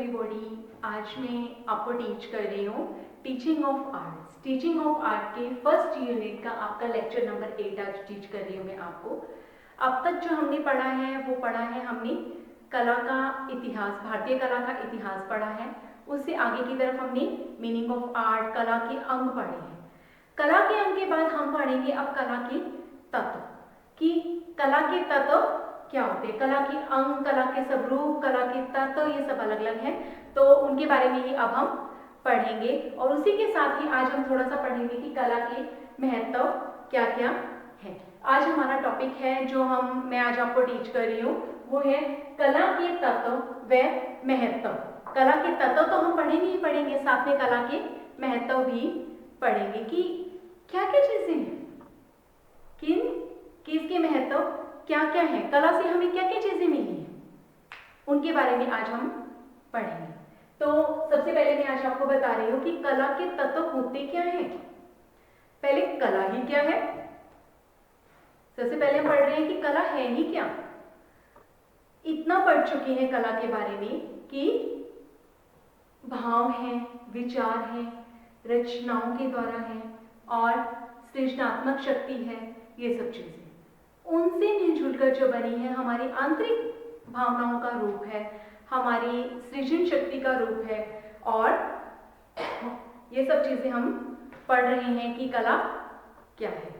Everybody. आज मैं आपको टीच कर रही हूँ teaching of arts. Teaching of art के फर्स्ट यूनिट का आपका लेक्चर नंबर 8 आज टीच कर रही हूँ मैं आपको। अब तक जो हमने पढ़ा है वो पढ़ा है हमने कला का इतिहास, भारतीय कला का इतिहास पढ़ा है। उससे आगे की तरफ हमने मीनिंग ऑफ आर्ट, कला के अंग पढ़े हैं। कला के अंग के बाद हम पढ़ेंगे अब कला के तत्व, कि कला के तत्व क्या होते हैं। कला के अंग, कला के स्वरूप, कला के तत्व, ये सब अलग अलग हैं, तो उनके बारे में ही अब हम पढ़ेंगे। और उसी के साथ ही आज हम थोड़ा सा पढ़ेंगे कि कला के महत्व क्या क्या है। आज हमारा टॉपिक है जो मैं आज आपको टीच कर रही हूँ वो है कला के तत्व व महत्व। कला के तत्व तो हम पढ़ेंगे ही पढ़ेंगे, साथ में कला के महत्व भी पढ़ेंगे कि क्या क्या चीजें हैं, किसके महत्व क्या क्या है, कला से हमें क्या क्या चीजें मिली हैं, उनके बारे में आज हम पढ़ेंगे। तो सबसे पहले मैं आज आपको बता रही हूँ कि कला के तत्व होते क्या हैं। पहले कला ही क्या है, सबसे पहले हम पढ़ रहे हैं कि कला है ही क्या। इतना पढ़ चुके हैं कला के बारे में कि भाव है, विचार है, रचनाओं के द्वारा है और सृजनात्मक शक्ति है, ये सब चीजें उनसे मिलजुल कर जो बनी है, हमारी आंतरिक भावनाओं का रूप है, हमारी सृजन शक्ति का रूप है। और ये सब चीजें हम पढ़ रहे हैं कि कला क्या है।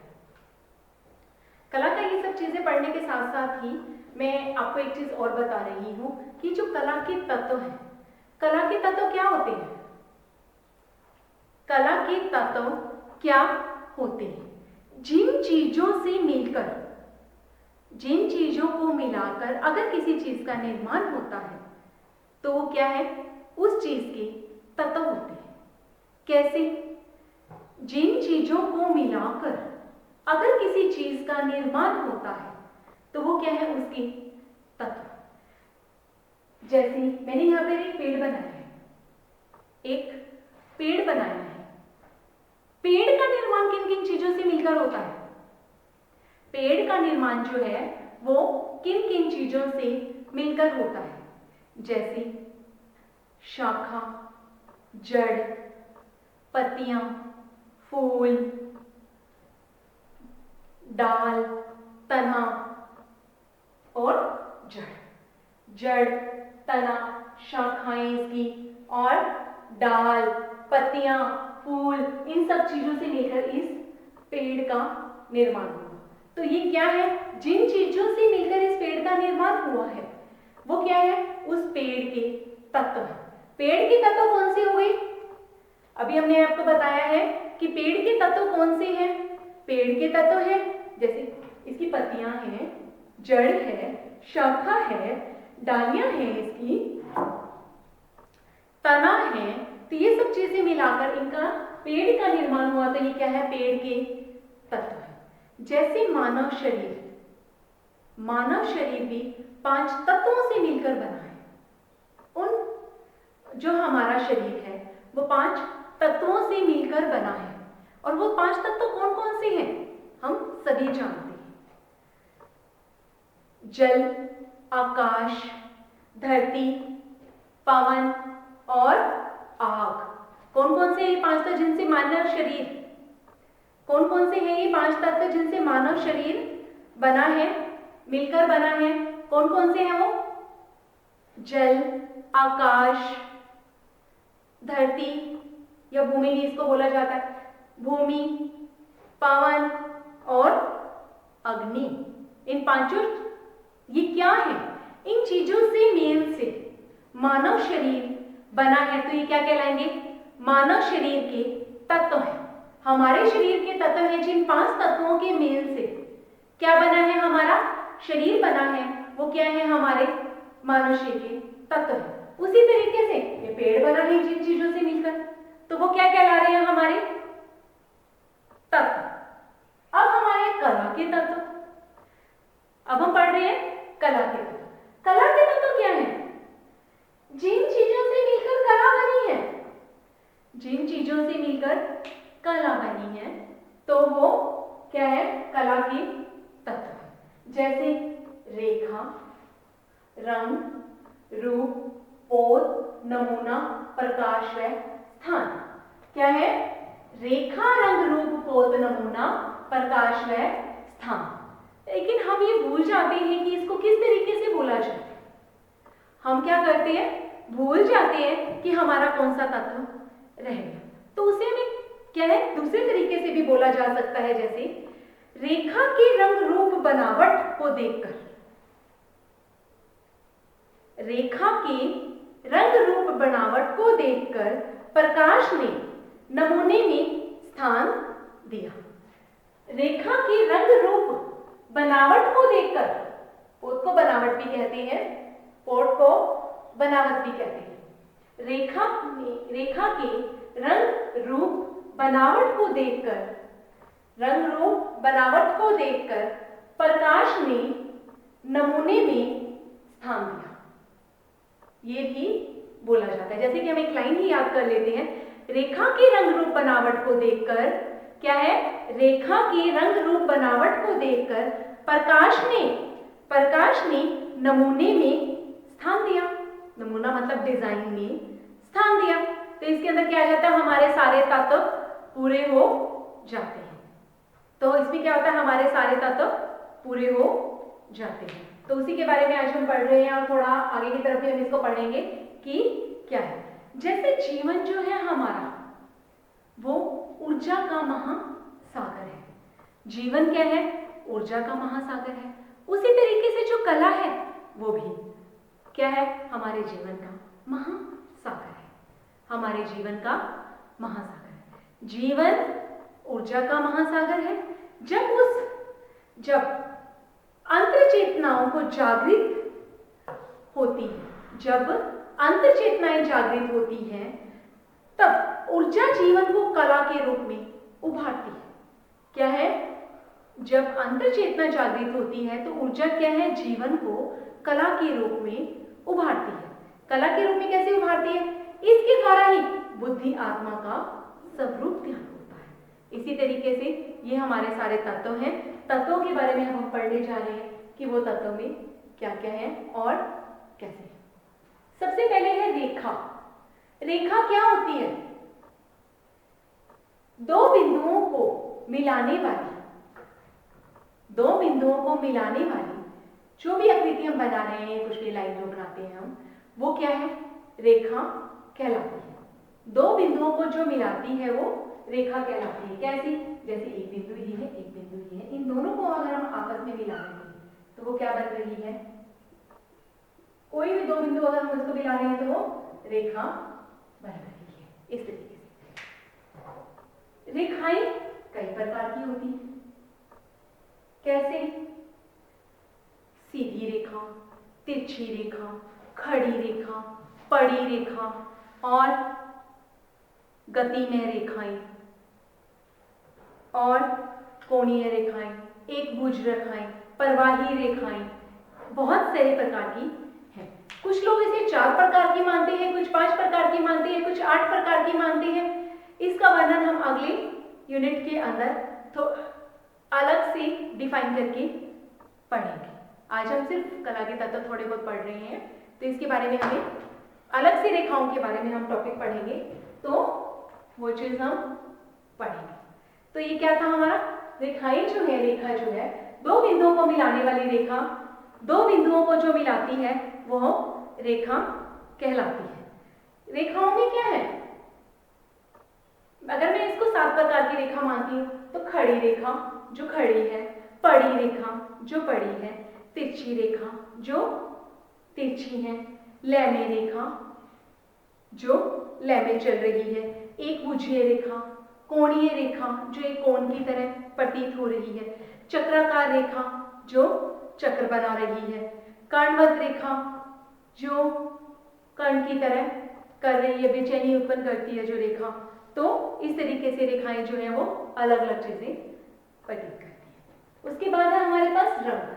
कला का ये सब चीजें पढ़ने के साथ साथ ही मैं आपको एक चीज और बता रही हूं कि जो कला के तत्व हैं, कला के तत्व क्या होते हैं, कला के तत्व क्या होते हैं। जिन चीजों से मिलकर, जिन चीजों को मिलाकर अगर किसी चीज का निर्माण होता है तो वो क्या है, उस चीज के तत्व होते हैं। कैसे? जिन चीजों को मिलाकर अगर किसी चीज का निर्माण होता है तो वो क्या है, उसके तत्व। जैसे मैंने यहां पर एक पेड़ बनाया है, एक पेड़ बनाया है। पेड़ का निर्माण किन किन चीजों से मिलकर होता है? पेड़ का निर्माण जो है वो किन किन चीजों से मिलकर होता है? जैसे शाखा, जड़, पत्तियां, फूल, डाल, तना और जड़। जड़, तना, शाखाएं इसकी और डाल, पत्तियां, फूल, इन सब चीजों से मिलकर इस पेड़ का निर्माण हुआ। तो ये क्या है, जिन चीजों से मिलकर इस पेड़ का निर्माण हुआ है वो क्या है, उस पेड़ के तत्व है। पेड़ के तत्व कौन से हो गए? अभी हमने आपको बताया है कि पेड़ के तत्व कौन से हैं। पेड़ के तत्व है जैसे इसकी पत्तियां हैं, जड़ है, शाखा है, डालियां हैं, इसकी तना है। तो ये सब चीजें मिलाकर इनका पेड़ का निर्माण हुआ। तो ये क्या है, पेड़ के तत्व है। जैसे मानव शरीर, मानव शरीर भी 5 तत्वों से मिलकर बना है। उन जो हमारा शरीर है वो 5 तत्वों से मिलकर बना है। और वो 5 तत्व कौन कौन से हैं, हम सभी जानते हैं। जल, आकाश, धरती, पवन और आग। कौन कौन से ये 5 तत्व जिनसे मानव शरीर, कौन कौन से हैं ये 5 तत्व जिनसे मानव शरीर बना है, मिलकर बना है? कौन कौन से हैं वो? जल, आकाश, धरती या भूमि भी इसको बोला जाता है, भूमि, पवन और अग्नि। इन 5 ये क्या है, इन चीजों से मेल से मानव शरीर बना है। तो ये क्या कहलाएंगे, मानव शरीर के तत्व हैं। हमारे शरीर के तत्व हैं, जिन 5 तत्वों के मेल से क्या बना है, हमारा शरीर बना है, वो क्या है, हमारे मानव शरीर के तत्व है। उसी तरीके से ये पेड़ बना है जिन चीजों से मिलकर, तो वो क्या कहला रहे हैं, हमारे तत्व। अब हमारे कला के तत्व, अब हम पढ़ रहे हैं कला के तत्व। कला के तत्व क्या है? जिन चीजों से मिलकर कला बनी है, जिन चीजों से मिलकर कला बनी है तो वो क्या है, कला के तत्व है। जैसे रेखा, रंग, रूप, पोत, नमूना, प्रकाश व स्थान। क्या है? रेखा, रंग, रूप, पोत, नमूना, प्रकाश व स्थान। लेकिन हम ये भूल जाते हैं कि इसको किस तरीके से बोला जाए। हम क्या करते हैं? भूल जाते हैं कि हमारा कौन सा तत्व रह गया। तो उसे हमें क्या है, दूसरे तरीके से भी बोला जा सकता है, जैसे रेखा के रंग, रूप, बनावट को देखकर, रेखा के रंग, रूप, बनावट को देखकर प्रकाश ने नमूने में स्थान दिया। रेखा के रंग, रूप, बनावट को देखकर, पोत को बनावट भी कहते हैं, पोत को बनावट भी कहते हैं। रेखा के रंग, रूप, बनावट को देखकर, रंग, रूप, बनावट को देखकर प्रकाश ने नमूने में स्थान दिया। ये भी बोला जाता है। जैसे कि हम एक लाइन ही याद कर लेते हैं, रेखा के रंग, रूप, बनावट को देखकर, क्या है? रेखा के रंग, रूप, बनावट को देखकर प्रकाश ने नमूने में स्थान दिया। नमूना मतलब डिजाइन में स्थान दिया। तो इसके अंदर क्या आ जाता है? हमारे सारे तत्व पूरे हो जाते हैं। तो इसमें क्या होता है? हमारे सारे तत्व पूरे हो जाते हैं। तो उसी के बारे में आज हम पढ़ रहे हैं और थोड़ा आगे की तरफ भी हम इसको पढ़ेंगे कि क्या है। जैसे जीवन जो है हमारा, वो ऊर्जा का महासागर है। जीवन क्या है? ऊर्जा का महासागर है। उसी तरीके से जो कला है वो भी क्या है? हमारे जीवन का महासागर है। हमारे जीवन का महासागर है। जीवन ऊर्जा का महासागर है। जब अंतर चेतनाओं को जागृत होती है, जब अंतर चेतनाएं जागृत होती हैं, तब ऊर्जा जीवन को कला के रूप में उभारती है। क्या है? जब अंतर चेतना जागृत होती है तो ऊर्जा क्या है? जीवन को कला के रूप में उभारती है। कला के रूप में कैसे उभारती है? इसके द्वारा ही बुद्धि, आत्मा का स्वरूप ध्यान होता है। इसी तरीके से ये हमारे सारे तत्व हैं। तत्वों के बारे में हम पढ़ने जा रहे हैं कि वो तत्वों में क्या क्या है और कैसे है। सबसे पहले है रेखा। रेखा क्या होती है? दो बिंदुओं को मिलाने वाली जो भी आकृति हम बना रहे हैं, कुछ भी लाइन जो बनाते हैं हम, वो क्या है? रेखा कहलाती है। दो बिंदुओं को जो मिलाती है वो रेखा कहलाती है। कैसी? जैसे एक बिंदु ही है, एक बिंदु ही है, इन दोनों को अगर हम आपस में मिला रहे हैं तो वो क्या बन रही है? कोई भी दो बिंदु अगर हम उसको मिला रहे हैं तो वो रेखा बन रही है। इस तरीके से रेखाएं कई प्रकार की होती हैं। कैसे? सीधी रेखा, तिरछी रेखा, खड़ी रेखा, पड़ी रेखा और गतिमय रेखाएं और कोणीय रेखाएं, एक भुज रेखाएं, प्रवाही रेखाएं, बहुत सारे प्रकार की हैं। कुछ लोग इसे 4 प्रकार की मानते हैं, कुछ 5 प्रकार की मानते हैं, कुछ 8 प्रकार की मानते हैं। इसका वर्णन हम अगले यूनिट के अंदर तो अलग से डिफाइन करके पढ़ेंगे। आज हम सिर्फ कला के तत्व थोड़े बहुत पढ़ रहे हैं, तो इसके बारे में हमें अलग से रेखाओं के बारे में हम टॉपिक पढ़ेंगे, तो वो चीज हम पढ़ेंगे। तो ये क्या था हमारा? रेखाएं जो है, रेखा जो है, दो बिंदुओं को मिलाने वाली रेखा, दो बिंदुओं को जो मिलाती है वो रेखा कहलाती है। रेखाओं में क्या है? अगर मैं इसको 7 प्रकार की रेखा मानती हूँ तो खड़ी रेखा जो खड़ी है, पड़ी रेखा जो पड़ी है, तिरछी रेखा जो तिरछी है, लैमे रेखा जो लैमे चल रही है, एक भुजीय रेखा, कोणीय रेखा जो एक कोण की तरह प्रतीत हो रही है, चक्राकार रेखा जो चक्र बना रही है, कर्णवत रेखा जो कर्ण की तरह कर रही है, बेचैनी उत्पन्न करती है जो रेखा। तो इस तरीके से रेखाएं जो है वो अलग अलग चीजें प्रतीत करती है। उसके बाद है हमारे पास रंग।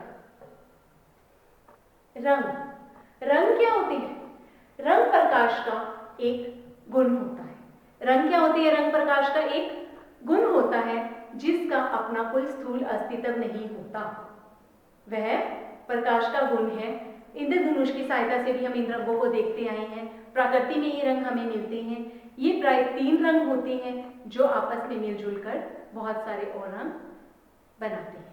रंग क्या होती है? रंग प्रकाश का एक गुण होता है। रंग क्या होती है? रंग प्रकाश का एक गुण होता है जिसका अपना कोई स्थूल अस्तित्व नहीं होता। वह प्रकाश का गुण है इंद्रधनुष की सहायता से भी हम इन रंगों को देखते आए हैं। प्रकृति में ये रंग हमें मिलते हैं। ये प्राय 3 रंग होते हैं जो आपस में मिलजुल कर बहुत सारे और रंग बनाते हैं।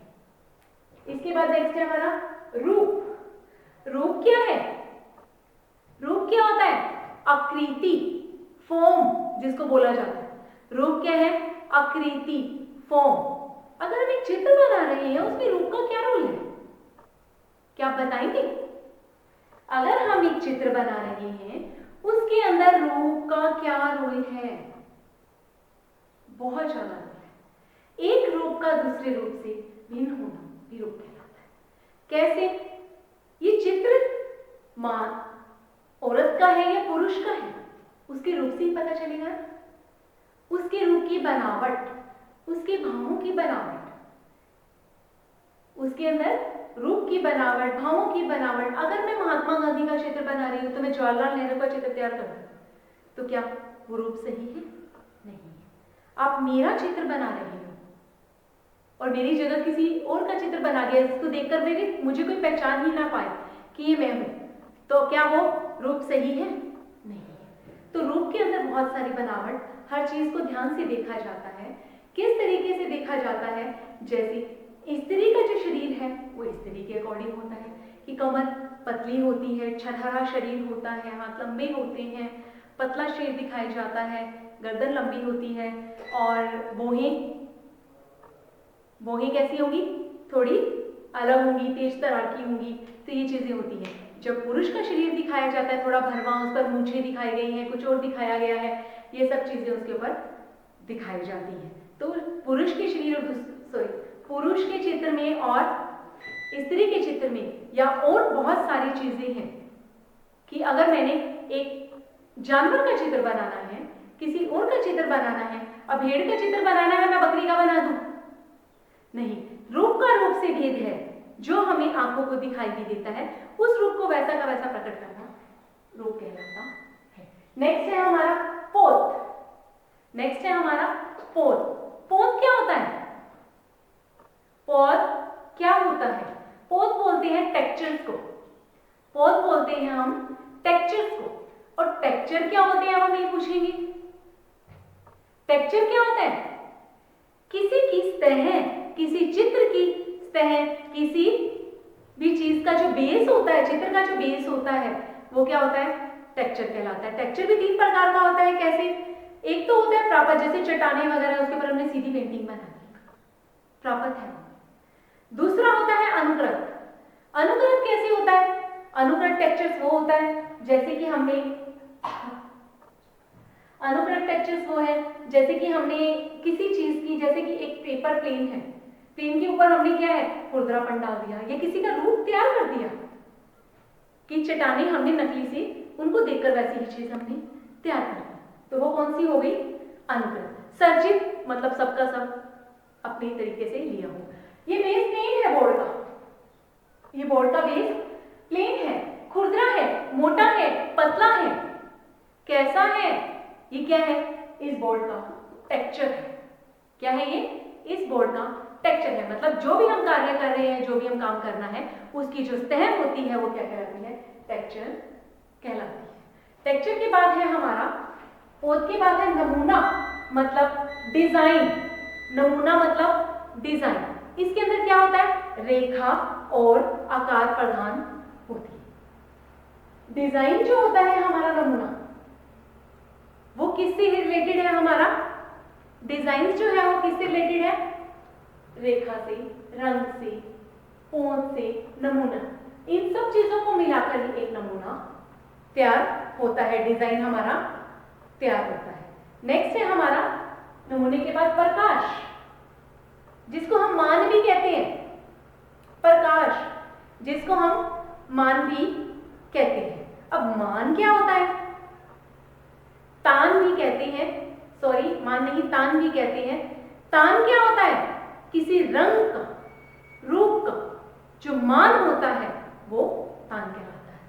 इसके बाद नेक्स्ट है हमारा रूप। रूप क्या है? रूप क्या होता है? आकृति, फॉर्म जिसको बोला जाता है। रूप क्या है? आकृति, फॉर्म। अगर हम एक चित्र बना रहे हैं उसमें रूप का क्या रोल है? क्या आप बताएंगे? अगर हम एक चित्र बना रहे हैं उसके अंदर रूप का क्या रोल है? बहुत ज्यादा रोल है। एक रूप का दूसरे रूप से भिन्न होना भी रूप कहलाता है। कैसे? ये चित्र मां औरत का है या पुरुष का है, उसके रूप से ही पता चलेगा। उसके रूप की बनावट, उसके भावों की बनावट, उसके अंदर रूप की बनावट, भावों की बनावट। अगर मैं महात्मा गांधी का चित्र बना रही हूं तो मैं जवाहरलाल नेहरू का चित्र तैयार कर दूं तो क्या वो रूप सही है? नहीं है। आप मेरा चित्र बना रहे हो और मेरी जगह किसी और का चित्र बना दिया जिसको देखकर मुझे कोई पहचान ही ना पाए कि ये मैं हूं, तो क्या वो रूप सही है? नहीं है। तो रूप के अंदर बहुत सारी बनावट, हर चीज को ध्यान से देखा जाता है। किस तरीके से देखा जाता है? जैसे स्त्री का जो शरीर है वो स्त्री के अकॉर्डिंग होता है कि कमर पतली होती है, छरहरा शरीर होता है, हाथ लंबे होते हैं, पतला शरीर दिखाया जाता है, गर्दन लंबी होती है और भौहें कैसी होंगी? थोड़ी अलग होंगी, तेज तरार की होंगी। तो ये चीजें होती हैं। जब पुरुष का शरीर दिखाया जाता है थोड़ा भरवा, उस पर मूंछें दिखाई गई हैं, कुछ और दिखाया गया है, ये सब चीजें उसके ऊपर दिखाई जाती हैं। तो पुरुष के शरीर और पुरुष के चित्र में और स्त्री के चित्र में या और बहुत सारी चीजें हैं कि अगर मैंने एक जानवर का चित्र बनाना है, किसी और का चित्र बनाना है, अब भेड़ का चित्र बनाना है मैं बकरी का बना दूं? नहीं, रूप का रूप से भेद है। जो हमें आंखों को दिखाई भी देता है उस रूप को वैसा का वैसा प्रकट करना रूप कहलाता है। नेक्स्ट है हमारा पोत। नेक्स्ट है हमारा पोत। पोत क्या होता है? पोत क्या होता है? पोत बोलते हैं टेक्सचर्स को। पोत बोलते हैं हम टेक्सचर्स को। और टेक्सचर क्या होते हैं हम ये पूछेंगे। टेक्सचर क्या होता है? किसी की सतह, किसी चित्र की सतह, किसी भी चीज का जो बेस होता है, चित्र का जो बेस होता है वो क्या होता है? टेक्सचर कहलाता है। टेक्सचर भी 3 प्रकार का होता है। कैसे? एक तो होता है प्रापत, जैसे चट्टानें वगैरह उसके ऊपर हमने सीधी पेंटिंग बना दी, प्रापत है। दूसरा होता है अनुकृत। अनुकृत कैसे होता है? अनुकृत टेक्सचर्स वो होता है जैसे कि हमने अनुकृत टेक्सचर्स वो है जैसे कि हमने किसी चीज की, जैसे कि एक पेपर प्लेन है, प्लेन के ऊपर हमने क्या है? खुरदरापन डाल दिया या किसी का रूप तैयार कर दिया कि चट्टानें हमने नकली से उनको देखकर वैसी ही चीज हमने तैयार कर दी, तो वो कौन सी हो गई? अनुकृत। सर्जित मतलब सबका सब अपने तरीके से लिया हो। ये बेस प्लेन है बोर्ड का, ये बोर्ड का बेस प्लेन है, खुरदरा है, मोटा है, पतला है, कैसा है? ये क्या है? इस बोर्ड का टेक्सचर है। क्या है ये? इस बोर्ड का टेक्सचर है। मतलब जो भी हम कार्य कर रहे हैं, जो भी हम काम करना है, उसकी जो सतह होती है वो क्या कहलाती है? टेक्सचर कहलाती है। टेक्सचर के बाद है हमारा, पोत के बाद है नमूना मतलब डिजाइन। नमूना मतलब डिजाइन। इसके अंदर क्या होता है? रेखा और आकार प्रदान होती है। डिजाइन जो होता है हमारा नमूना, वो किससे रिलेटेड है? हमारा डिजाइन जो है वो किससे रिलेटेड है? रेखा से, रंग से, पोत से, नमूना, इन सब चीजों को मिलाकर ही एक नमूना तैयार होता है, डिजाइन हमारा तैयार होता है। नेक्स्ट है हमारा नमूने के बाद प्रकाश, जिसको हम मान भी कहते हैं। प्रकाश जिसको हम मान भी कहते हैं। अब मान क्या होता है? तान भी कहते हैं, सॉरी मान नहीं, तान भी कहते हैं। तान क्या होता है? किसी रंग का, रूप का जो मान होता है वो तान कहलाता है।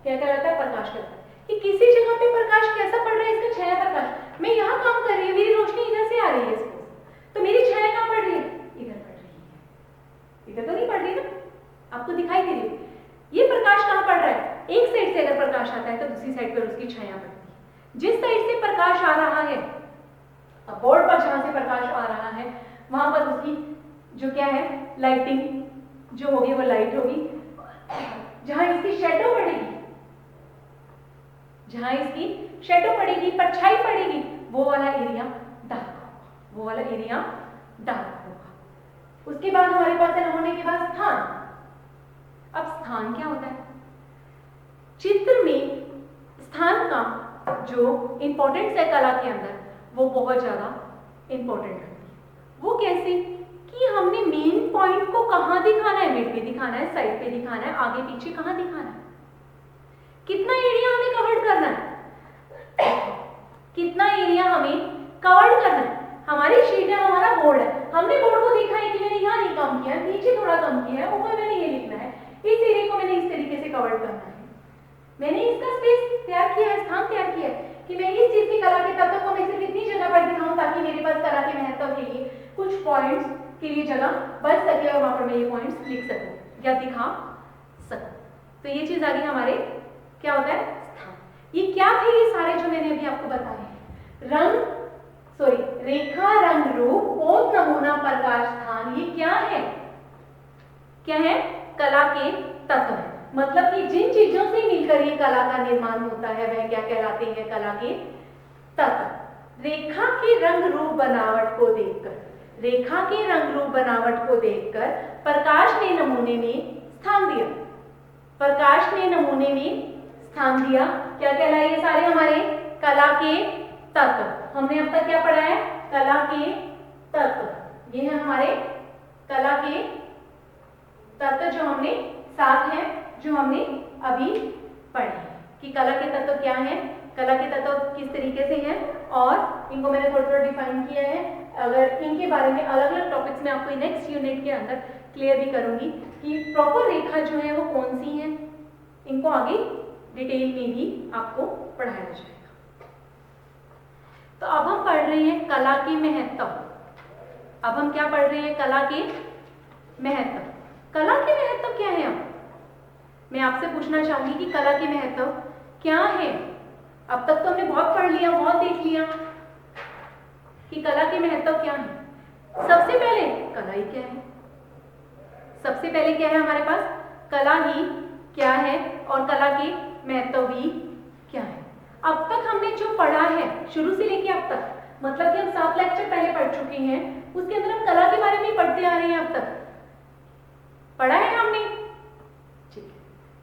क्या कहलाता है? प्रकाश कहलाता है। कि किसी जगह पे प्रकाश कैसा पड़ रहा है, इसका छाया प्रकाश। मैं यहाँ काम कर रही हूँ, मेरी रोशनी इधर से आ रही है, तो मेरी छाया कहाँ पड़ रही है? इधर पड़ रही है। इधर तो नहीं पड़ रही ना, आपको दिखाई दे रही है। ये प्रकाश कहाँ पड़ रहा प्रकाश आता है तो दूसरी साइड पर उसकी छाया पड़ती है। जिस साइड से प्रकाश आ रहा है, बोर्ड पर जहां से प्रकाछ आ रहा है वहां पर उसकी जो क्या है लाइटिंग जो होगी वो लाइट होगी। जहां इसकी शैडो पड़ेगी, जहां इसकी शैडो पड़ेगी, परछाई पड़ेगी, वो वाला एरिया डार्क होगा, वो वाला एरिया डार्क होगा। उसके बाद हमारे पास है होने के बाद स्थान। अब स्थान क्या होता है? चित्र में स्थान का जो इंपॉर्टेंस है कला के अंदर वो बहुत ज्यादा इंपॉर्टेंट होती है। वो कैसे कि हमने मेन पॉइंट को कहाँ दिखाना है, मिड पे दिखाना है, साइड पे दिखाना है, आगे पीछे कहाँ दिखाना है, कितना एरिया हमें कवर करना है, कितना एरिया हमें कवर करना है। हमारी शीट है, हमारा बोर्ड है, हमने बोर्ड को देखा है कि मैंने यहाँ नहीं कम किया है, नीचे थोड़ा कम किया है, ऊपर मैंने ये लिखना है, इस एरिया को मैंने इस तरीके से कवर करना है। मैंने इसका स्पेस तैयार किया है, स्थान तैयार किया है कि मैं इस चीज की कला के तत्व को मैं सिर्फ इतनी जगह पर दिखाऊं ताकि मेरे पास कला के महत्व के लिए कुछ पॉइंट्स के लिए जगह बच सके और वहां पर मैं ये पॉइंट्स लिख सकूं या दिखा सकूं। तो ये चीज आगे हमारे क्या होता है? स्थान। ये क्या थे ये सारे जो मैंने अभी आपको बताए? रेखा, रंग, रूप, पोत, नमूना, प्रकाश, स्थान। ये क्या है? क्या है? कला के तत्व है। मतलब कि जिन चीजों से मिलकर ये कला का निर्माण होता है वह क्या कहलाते हैं? कला के तत्व। रेखा के रंग रूप बनावट को देखकर, रेखा के रंग रूप बनावट को देखकर प्रकाश ने नमूने में स्थान दिया, प्रकाश ने नमूने में स्थान दिया। क्या कहलाए ये सारे हमारे? कला के तत्व। हमने अब तक क्या पढ़ा है? कला के तत्व। ये है हमारे कला के तत्व जो हमने साथ हैं, जो हमने अभी पढ़े कि कला के तत्व क्या हैं, कला के तत्व किस तरीके से हैं और इनको मैंने थोड़ा थोड़ा डिफाइन किया है। अगर इनके बारे में अलग अलग टॉपिक्स में आपको नेक्स्ट यूनिट के अंदर क्लियर भी करूंगी कि प्रॉपर रेखा जो है वो कौन सी है, इनको आगे डिटेल में भी आपको पढ़ाया जाएगा। तो अब हम पढ़ रहे हैं कला के महत्व। अब हम क्या पढ़ रहे हैं? कला के महत्व। कला के महत्व क्या है? अब मैं आपसे पूछना चाहूंगी कि कला के महत्व क्या है? अब तक तो हमने बहुत पढ़ लिया, बहुत देख लिया कि कला के महत्व क्या है। सबसे पहले कला ही क्या है? सबसे पहले क्या है हमारे पास? कला ही क्या है और कला के महत्व भी क्या है। अब तक हमने जो पढ़ा है शुरू से लेके अब तक, मतलब कि हम 7 लेक्चर पहले पढ़ चुके हैं, उसके अंदर हम कला के बारे में पढ़ते आ रहे हैं। अब तक पढ़ा है हमने, ठीक है।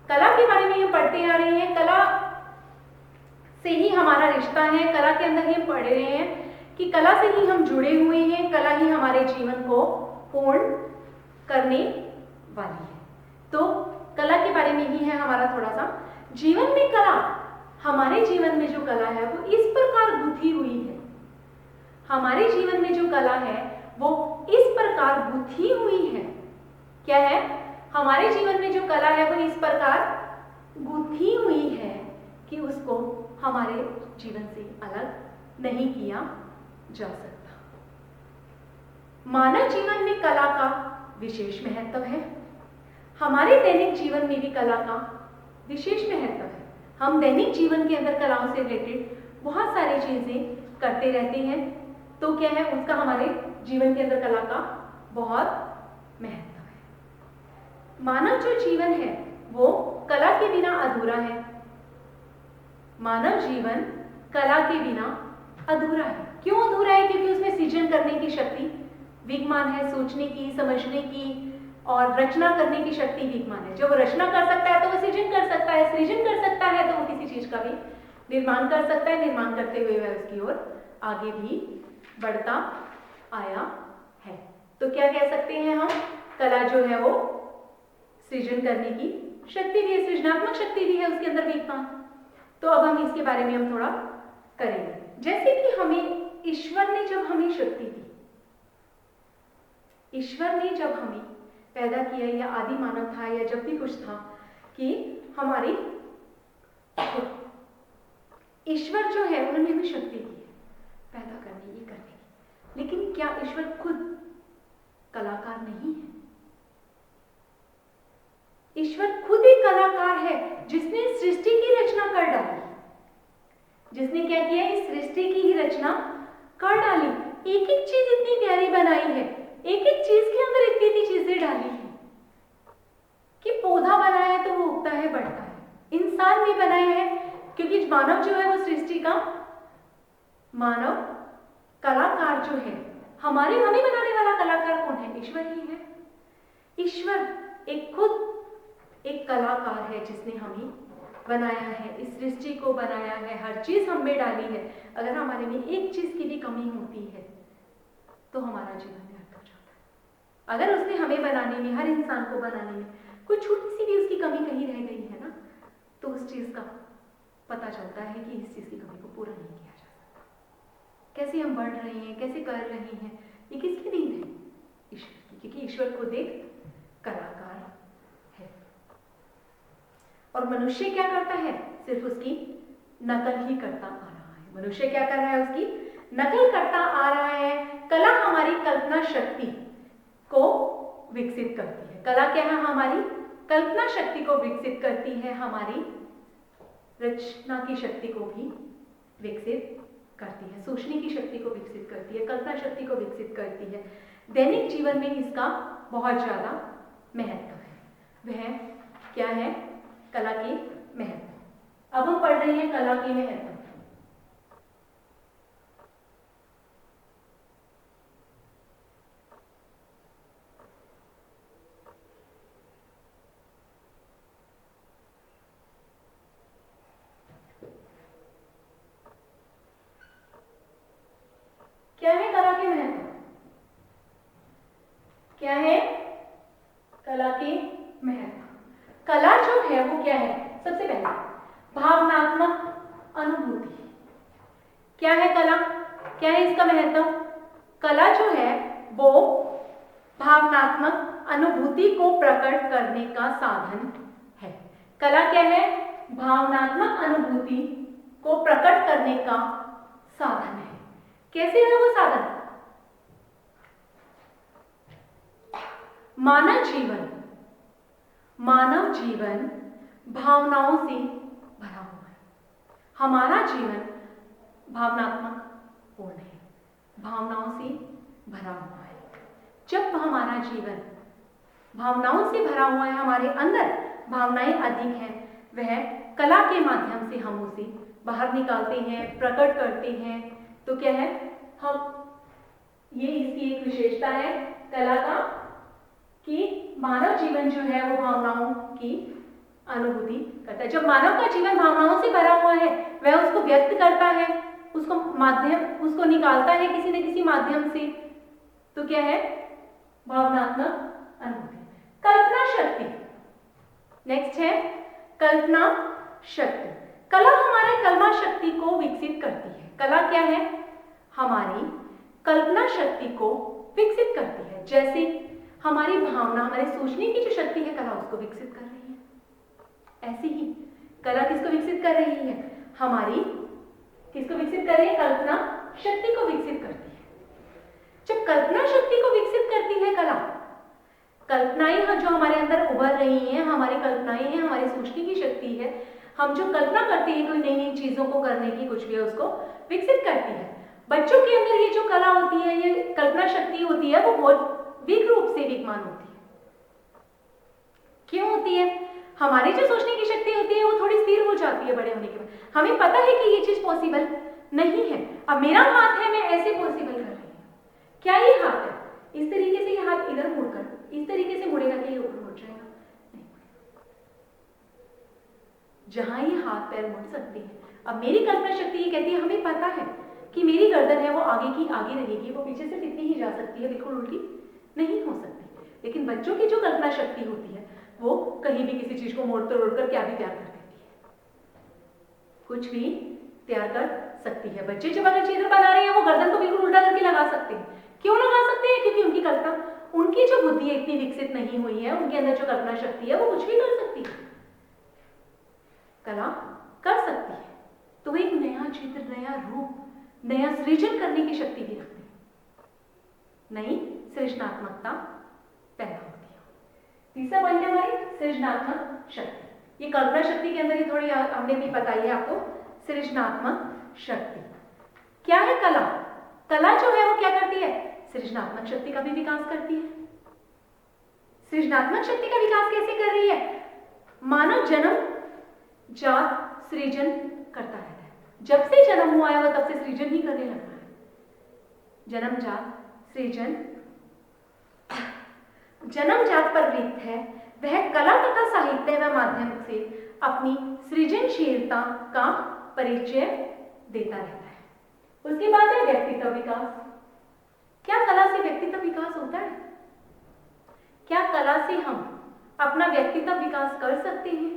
कला के बारे में हम पढ़ते आ रहे हैं, कला से ही हमारा रिश्ता है, कला के अंदर ही हम पढ़ रहे हैं कि कला से ही हम जुड़े हुए हैं, कला ही हमारे जीवन को पूर्ण करने वाली है। तो कला के बारे में ही है हमारा थोड़ा सा। जीवन में कला, हमारे जीवन में जो कला है वो इस प्रकार गुथी हुई है, हमारे जीवन में जो कला है वो इस प्रकार गुथी हुई है। क्या है? हमारे जीवन में जो कला है वो इस प्रकार गुथी हुई है कि उसको हमारे जीवन से अलग नहीं किया जा सकता। मानव जीवन में कला का विशेष महत्व है, हमारे दैनिक जीवन में भी कला का विशेष महत्व है। हम दैनिक जीवन के अंदर कलाओं से रिलेटेड बहुत सारी चीजें करते रहते हैं, तो क्या है उसका हमारे जीवन के अंदर कला का बहुत महत्व है। मानव जो जीवन है वो कला के बिना अधूरा है, मानव जीवन कला के बिना अधूरा है। क्यों अधूरा है? क्योंकि उसमें सृजन करने की शक्ति विद्यमान है, सोचने की, समझने की और रचना करने की शक्ति विद्यमान है। जब वो रचना कर सकता है तो वो सृजन कर सकता है, सृजन कर सकता है तो वो किसी चीज का भी निर्माण कर सकता है, निर्माण करते हुए वह उसकी ओर आगे भी बढ़ता आया है। तो क्या कह सकते हैं हम? कला जो है वो सृजन करने की शक्ति भी है, सृजनात्मक शक्ति भी है उसके अंदर विद्यमान। तो अब हम इसके बारे में हम थोड़ा करेंगे। जैसे कि हमें ईश्वर ने जब हमें शक्ति दी, ईश्वर ने जब हमें पैदा किया या आदि मानव था या जब भी कुछ था कि हमारी ईश्वर जो है उन्होंने हमें शक्ति दी है पैदा करने की, करने की। लेकिन क्या ईश्वर खुद कलाकार नहीं है? ईश्वर खुद एक कलाकार है? जिसने सृष्टि की रचना कर डाली। जिसने क्या किया? इस सृष्टि की ही रचना कर डाली। एक एक चीज इतनी प्यारी बनाई है, एक एक चीज के अंदर इतनी इतनी चीजें डाली है कि पौधा बनाया है तो वो उगता है, बढ़ता है। इंसान भी बनाया है, क्योंकि मानव जो है वो सृष्टि का मानव कलाकार जो है, हमें बनाने वाला कलाकार कौन है? ईश्वर ही है। ईश्वर एक खुद एक कलाकार है जिसने हमें बनाया है, इस सृष्टि को बनाया है, हर चीज हम में डाली है। अगर हमारे में एक चीज की भी कमी होती है तो हमारा जीवन व्यर्थ हो जाता है। अगर उसने हमें बनाने में, हर इंसान को बनाने में कोई छोटी सी भी उसकी कमी कहीं रह गई है ना, तो उस चीज का पता चलता है कि इस चीज की कमी को पूरा नहीं किया जा सकता। कैसे हम बढ़ रहे हैं, कैसे कर रहे हैं, ये किसकी देन है? ईश्वर की, क्योंकि ईश्वर खुद एक कलाकार है। और मनुष्य क्या करता है? सिर्फ उसकी नकल ही करता आ रहा है। मनुष्य क्या कर रहा है? उसकी नकल करता आ रहा है। कला हमारी कल्पना शक्ति को विकसित करती है। कला क्या है? हमारी कल्पना शक्ति को विकसित करती है, हमारी रचना की शक्ति को भी विकसित करती है, सोचने की शक्ति को विकसित करती है, कल्पना शक्ति को विकसित करती है। दैनिक जीवन में इसका बहुत ज्यादा महत्व है। वह क्या है? कला के महत्व। अब हम पढ़ रहे हैं कला के महत्व। क्या है कला के महत्व? क्या है कला के महत्व? कला जो है वो क्या है? सबसे पहले भावनात्मक अनुभूति। क्या है कला? क्या है इसका महत्व? कला जो है वो भावनात्मक अनुभूति को प्रकट करने का साधन है। कला क्या है? भावनात्मक अनुभूति को प्रकट करने का साधन है। कैसे है वो साधन? मानव जीवन भावनाओं से भरा हुआ है। हमारा जीवन भावनात्मक पूर्ण है, भावनाओं से भरा हुआ है। जब हमारा जीवन भावनाओं से भरा हुआ है, हमारे अंदर भावनाएं अधिक हैं, वह कला के माध्यम से हम उसे बाहर निकालते हैं, प्रकट करते हैं। तो क्या है? हम ये इसकी एक विशेषता है कला का कि मानव जीवन जो है वो भावनाओं की अनुभूति करता है। जब मानव का जीवन भावनाओं से भरा हुआ है, वह उसको व्यक्त करता है, उसको निकालता है किसी न किसी माध्यम से। तो क्या है? भावनात्मक अनुभूति। कल्पना शक्ति नेक्स्ट है। कल्पना शक्ति। कला हमारे कल्पना शक्ति को विकसित करती है। कला क्या है? हमारी कल्पना शक्ति को विकसित करती है। जैसे हमारी भावना, हमारे सोचने की जो शक्ति है, कला उसको विकसित कर रही है। ऐसे ही कला किसको विकसित कर रही है? हमारी किसको विकसित कर रही है? कल्पना शक्ति को विकसित करती है। जब कल्पना शक्ति को विकसित करती है कला, कल्पनाएं जो हमारे अंदर उभर रही हैं, हमारी कल्पनाएं हैं, हमारी सोचने की शक्ति है, हम जो कल्पना करते हैं कोई नई नई चीजों को करने की, कुछ भी है, उसको विकसित करती है। बच्चों के अंदर ये जो कला होती है, ये कल्पना शक्ति होती है, वो बहुत वीक रूप से विकमान होती है। क्यों होती है? हमारी जो सोचने की शक्ति होती है वो थोड़ी स्थिर हो जाती है बड़े होने के बाद। हमें पता है कि ये चीज पॉसिबल नहीं है। अब मेरा हाथ है, मैं ऐसे पॉसिबल कर रही हूँ, क्या ये हाथ है? इस तरीके से ये हाथ इधर मुड़कर इस तरीके से मुड़ेगा कि ये ऊपर मुड़ जाएगा? नहीं। जहां ये हाथ पैर मुड़ सकते हैं, अब मेरी कल्पना शक्ति ये कहती है, हमें पता है कि मेरी गर्दन है वो आगे की आगे रहेगी, वो पीछे से इतनी ही जा सकती है, बिल्कुल उल्टी नहीं हो सकती। लेकिन बच्चों की जो कल्पना शक्ति होती है वो कहीं भी किसी चीज को मोड़ तोड़ क्या भी तैयार कर देती है, कुछ भी तैयार कर सकती है। बच्चे जब अगर चित्र बना रहे हैं, वो गर्दन को बिल्कुल उल्टा करके लगा सकते हैं। क्यों लगा सकते हैं? क्योंकि उनकी कल्पना, उनकी जो बुद्धि इतनी विकसित नहीं हुई है, उनके अंदर जो कल्पना शक्ति है वो कुछ भी कर सकती है, कला कर सकती है। तो एक नया चित्र, नया रूप, नया सृजन करने की शक्ति भी रखती है, नई सृजनात्मकता पैदा होती है। तीसरा पॉइंट है हमारी सृजनात्मक शक्ति। ये कल्पना शक्ति के अंदर ही थोड़ी हमने भी बताई है आपको सृजनात्मक शक्ति। क्या है कला? कला जो है वो क्या करती है? सृजनात्मक शक्ति का भी विकास करती है। सृजनात्मक शक्ति का विकास कैसे कर रही है? मानव जन्म जात सृजन करता रहता है। जब से जन्म हुआ है वो तब से सृजन ही करने लगा है। जन्मजात सृजन, जन्मजात पर वृत्त है, वह कला तथा साहित्य व माध्यम से अपनी सृजनशीलता का परिचय देता रहता है। उसके बाद है व्यक्तित्व विकास। क्या कला से व्यक्तित्व विकास होता है? क्या कला से हम अपना व्यक्तित्व विकास कर सकते हैं?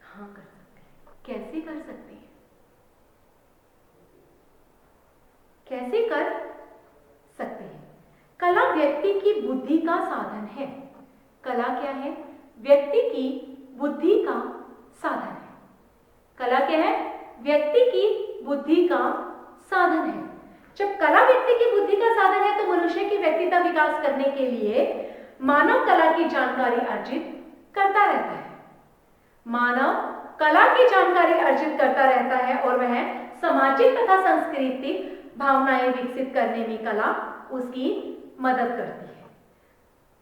हाँ, कर सकते हैं। कैसे कर सकते हैं? कैसे कर सकते हैं? कला व्यक्ति की बुद्धि का साधन है। कला क्या है? व्यक्ति की बुद्धि का साधन है। कला क्या है? व्यक्ति की बुद्धि का साधन है। जब कला व्यक्ति की बुद्धि का साधन है तो मनुष्य की व्यक्तित्व विकास करने के लिए मानव कला की जानकारी अर्जित करता रहता है। मानव कला की जानकारी अर्जित करता रहता है और वह सामाजिक तथा सांस्कृतिक भावनाएं विकसित करने में कला उसकी मदद करती है।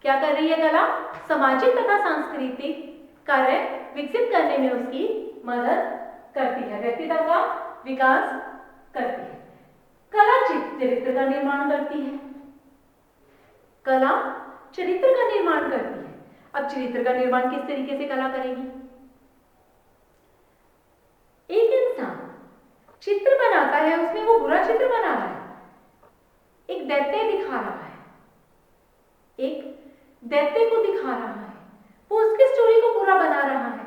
क्या कर रही है कला? सामाजिक तथा सांस्कृतिक कार्य विकसित करने में उसकी मदद करती है, व्यक्तित्व का विकास करती है। कला चरित्र का निर्माण करती है। कला चरित्र का निर्माण करती है। अब चरित्र का निर्माण किस तरीके से कला करेगी? एक इंसान चित्र बनाता है, उसमें वो बुरा चित्र बना रहा है, एक दैत्य दिखा रहा है, एक दैत्य को दिखा रहा है, वो उसकी स्टोरी को पूरा बना रहा है।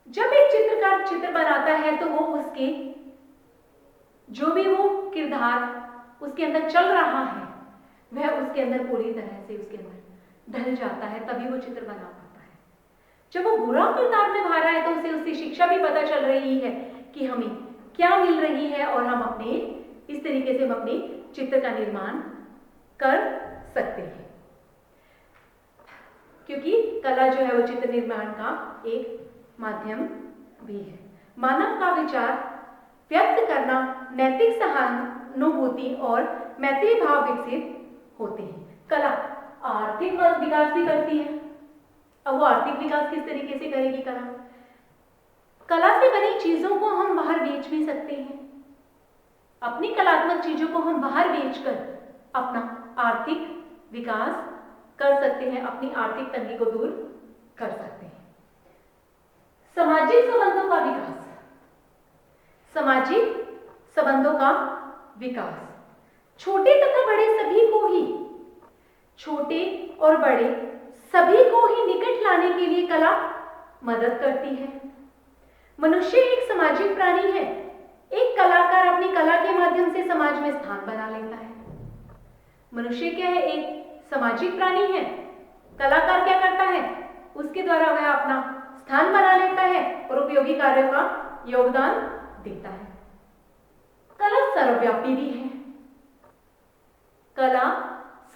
जब एक चित्रकार चित्र बनाता है तो वो उसके जो भी वो किरदार उसके अंदर चल रहा है वह उसके अंदर पूरी तरह से उसके अंदर ढल जाता है, तभी वो चित्र बना पाता है। जब वो बुरा किरदार निभा रहा है तो उसे उसकी शिक्षा भी पता चल रही है कि हमें क्या मिल रही है और हम अपने इस तरीके से हम अपने चित्र का निर्माण कर सकते हैं, क्योंकि कला जो है वो चित्र निर्माण का एक माध्यम भी है। मानव का विचार व्यक्त करना, नैतिक सहानुभूति और मैत्री भाव विकसित होते हैं। कला आर्थिक विकास भी करती है। अब वो आर्थिक विकास किस तरीके से करेगी कला? कला से बनी चीजों को हम बाहर बेच भी सकते हैं। अपनी कलात्मक चीजों को हम बाहर बेचकर अपना आर्थिक विकास कर सकते हैं, अपनी आर्थिक तंगी को दूर कर सकते हैं। सामाजिक संबंधों का विकास। सामाजिक संबंधों का विकास छोटे तथा बड़े सभी को ही, छोटे और बड़े सभी को ही निकट लाने के लिए कला मदद करती है। मनुष्य एक सामाजिक प्राणी है। एक कलाकार अपनी कला के माध्यम से समाज में स्थान बना लेता है। मनुष्य क्या है? एक सामाजिक प्राणी है। कलाकार क्या करता है? उसके द्वारा वह अपना स्थान बना लेता है और उपयोगी कार्यों का योगदान देता है। कला सर्वव्यापी भी है। कला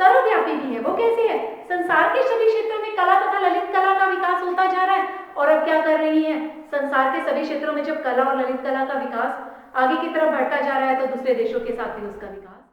सर्वव्यापी भी है। वो कैसे है? संसार के सभी क्षेत्रों में कला तथा ललित कला का विकास होता जा रहा है। और अब क्या कर रही है? संसार के सभी क्षेत्रों में जब कला और ललित कला का विकास आगे की तरफ बढ़ता जा रहा है तो दूसरे देशों के साथ भी उसका विकास